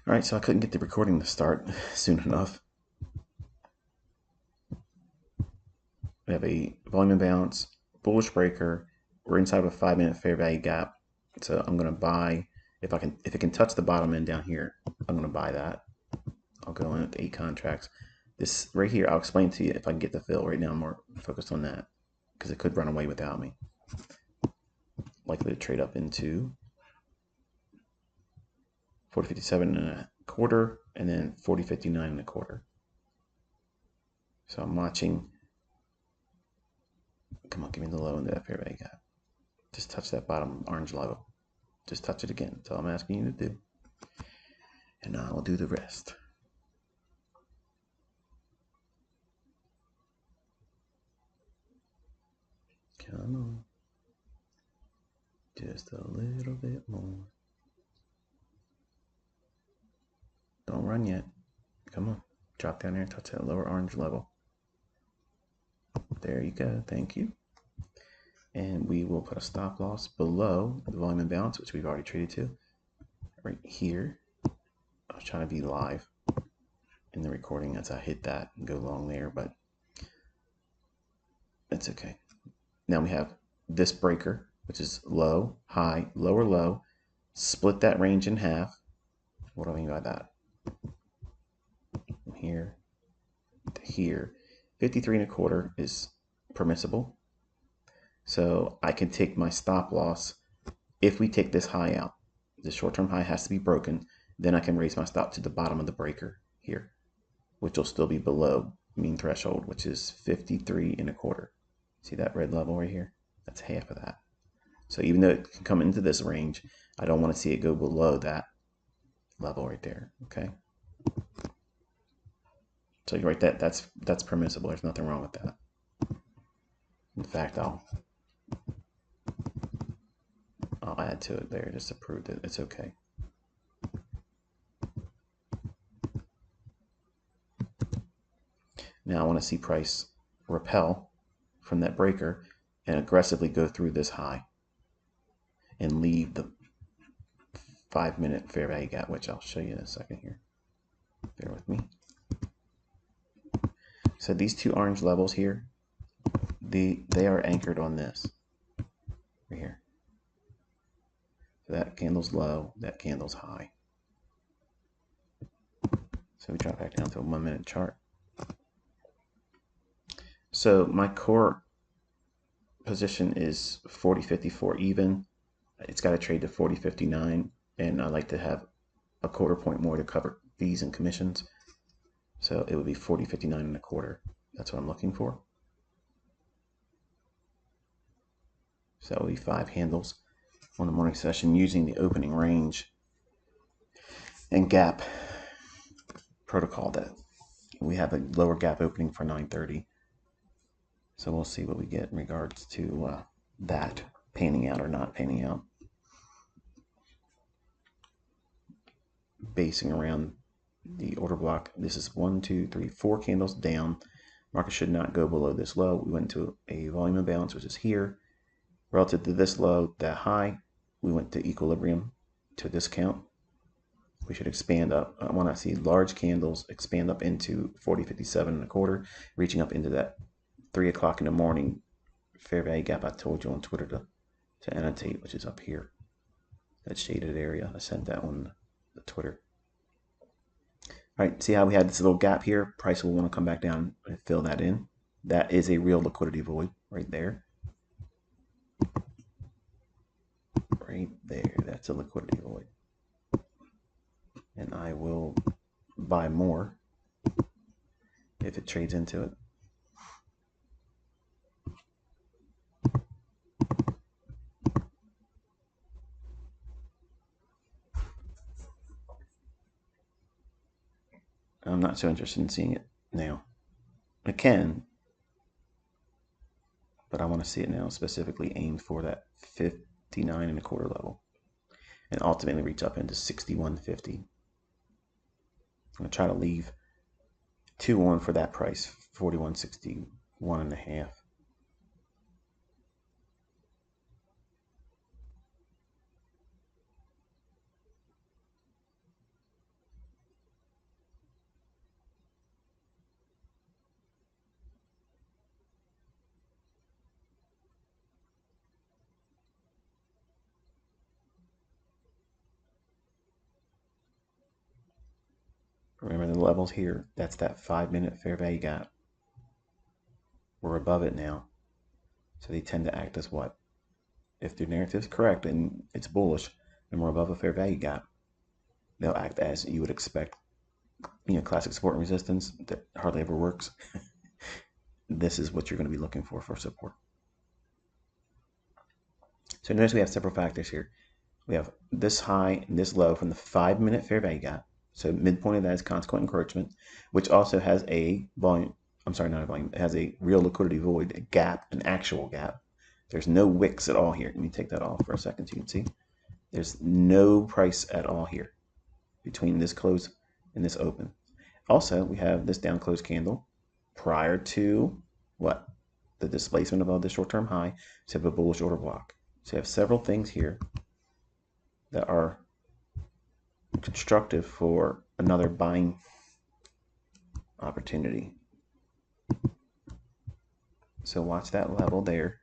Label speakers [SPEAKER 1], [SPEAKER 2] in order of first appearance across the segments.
[SPEAKER 1] All right, so I couldn't get the recording to start soon enough. We have a volume imbalance, bullish breaker. We're inside of a 5-minute fair value gap. So I'm gonna buy, if it can touch the bottom end down here, I'm gonna buy that. I'll go in with 8 contracts. This right here, I'll explain to you if I can get the fill. Right now I'm more focused on that because it could run away without me. Likely to trade up into 40.57 1/4 and then 40.59 1/4. So I'm watching. Come on, give me the low end of that fair value gap. Just touch that bottom orange level. Just touch it again. That's all I'm asking you to do. And I will do the rest. Come on. Just a little bit more. Don't run yet. Come on. Drop down there and touch that lower orange level. There you go. Thank you. And we will put a stop loss below the volume imbalance, which we've already traded to. Right here. I was trying to be live in the recording as I hit that and go long there, but it's okay. Now we have this breaker, which is low, high, lower, low. Split that range in half. What do I mean by that? From here to here. 53 1/4 is permissible. So I can take my stop loss if we take this high out. The short-term high has to be broken. Then I can raise my stop to the bottom of the breaker here, which will still be below mean threshold, which is 53 1/4. See that red level right here? That's half of that. So even though it can come into this range, I don't want to see it go below that level right there, okay? So you're right, that's permissible. There's nothing wrong with that. In fact, I'll add to it there just to prove that it's okay. Now I want to see price repel from that breaker and aggressively go through this high and leave the 5-minute fair value gap, which I'll show you in a second here. Bear with me. So these two orange levels here, they are anchored on this right here. So that candle's low, that candle's high. So we drop back down to a 1-minute chart. So my core position is 40.54 even. It's got to trade to 40.59, and I like to have a 1/4 point more to cover fees and commissions. So it would be 40.59 1/4. That's what I'm looking for. So that would be 5 handles on the morning session using the opening range and gap protocol that we have a lower gap opening for 9:30. So we'll see what we get in regards to that panning out or not panning out. Basing around the order block, this is 1, 2, 3, 4 candles down. Market should not go below this low. We went to a volume imbalance, which is here. Relative to this low, that high, we went to equilibrium to discount. We should expand up. I want to see large candles expand up into 40.57 1/4, reaching up into that 3 o'clock in the morning fair value gap I told you on Twitter to annotate, which is up here. That shaded area. I sent that one to Twitter. All right, see how we had this little gap here? Price will want to come back down and fill that in. That is a real liquidity void right there. Right there, that's a liquidity void. And I will buy more if it trades into it. I'm not so interested in seeing it now. I can, but I want to see it now, specifically aimed for that 59 1/4 level and ultimately reach up into 61.50. I'm going to try to leave 2 on for that price, 41.61 1/2. Remember the levels here? That's that 5-minute fair value gap. We're above it now. So they tend to act as what? If their narrative is correct and it's bullish and we're above a fair value gap, they'll act as you would expect. Classic support and resistance that hardly ever works. This is what you're going to be looking for support. So notice we have several factors here. We have this high and this low from the 5-minute fair value gap. So midpoint of that is consequent encroachment, which also has a volume. I'm sorry, not a volume. It has a real liquidity void, a gap, an actual gap. There's no wicks at all here. Let me take that off for a second so you can see. There's no price at all here between this close and this open. Also, we have this down close candle prior to what? The displacement above the short-term high. So you have a bullish order block. So you have several things here that are constructive for another buying opportunity. So watch that level there.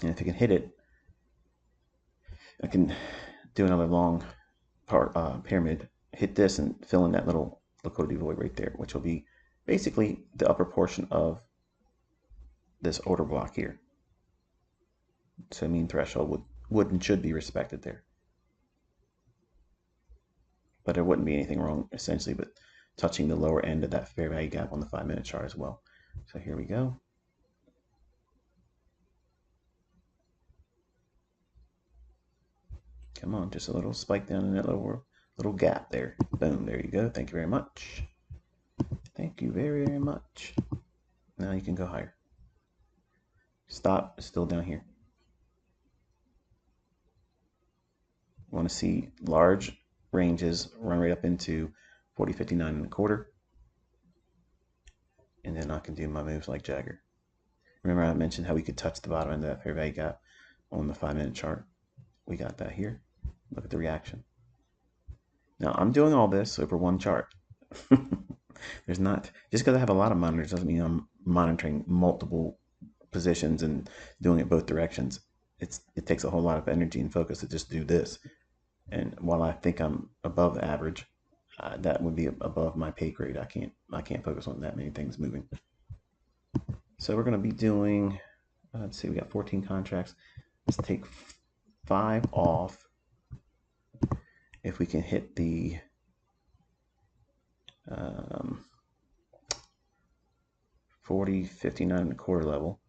[SPEAKER 1] And if you can hit it, I can do another long pyramid, hit this and fill in that little liquidity void right there, which will be basically the upper portion of this order block here. So mean threshold would and should be respected there. But there wouldn't be anything wrong essentially with touching the lower end of that fair value gap on the 5-minute chart as well. So here we go. Come on, just a little spike down in that little gap there. Boom, there you go. Thank you very much. Thank you very, very much. Now you can go higher. Stop, still down here. You want to see large ranges run right up into 40.59 and a quarter. And then I can do my moves like Jagger. Remember I mentioned how we could touch the bottom end of that fair value gap on the 5-minute chart. We got that here. Look at the reaction. Now I'm doing all this over one chart. There's not, just because I have a lot of monitors doesn't mean I'm monitoring multiple positions and doing it both directions. It takes a whole lot of energy and focus to just do this. And while I think I'm above average, that would be above my pay grade. I can't focus on that many things moving. So we're going to be doing, let's see, we got 14 contracts. Let's take 5 off. If we can hit the 40.59 and a quarter level,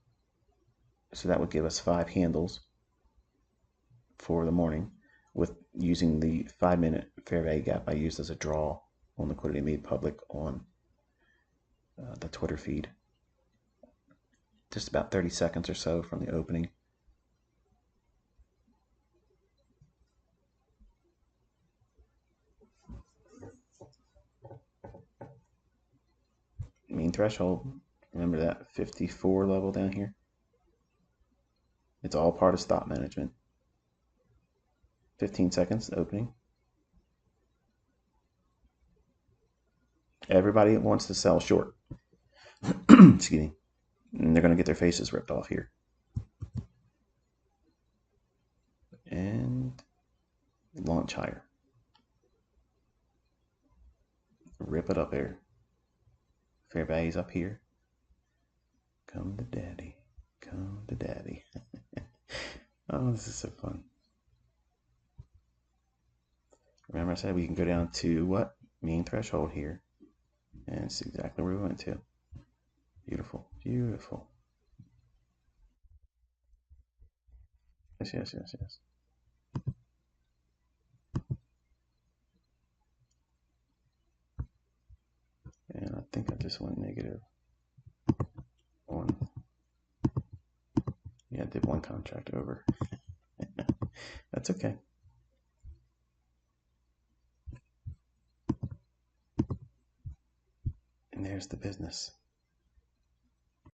[SPEAKER 1] so that would give us 5 handles for the morning with using the 5-minute fair value gap I used as a draw on liquidity made public on the Twitter feed. Just about 30 seconds or so from the opening. Mean threshold, remember that 54 level down here? It's all part of stop management. 15 seconds opening. Everybody wants to sell short. Excuse me. And they're going to get their faces ripped off here. And launch higher. Rip it up there. Fair value's up here. Come to daddy. Come to daddy. Oh, this is so fun. Remember I said we can go down to what? Mean threshold here. And it's exactly where we went to. Beautiful. Beautiful. Yes, yes, yes, yes. And I think I just went negative on. Yeah, I did one contract over. That's okay. And there's the business.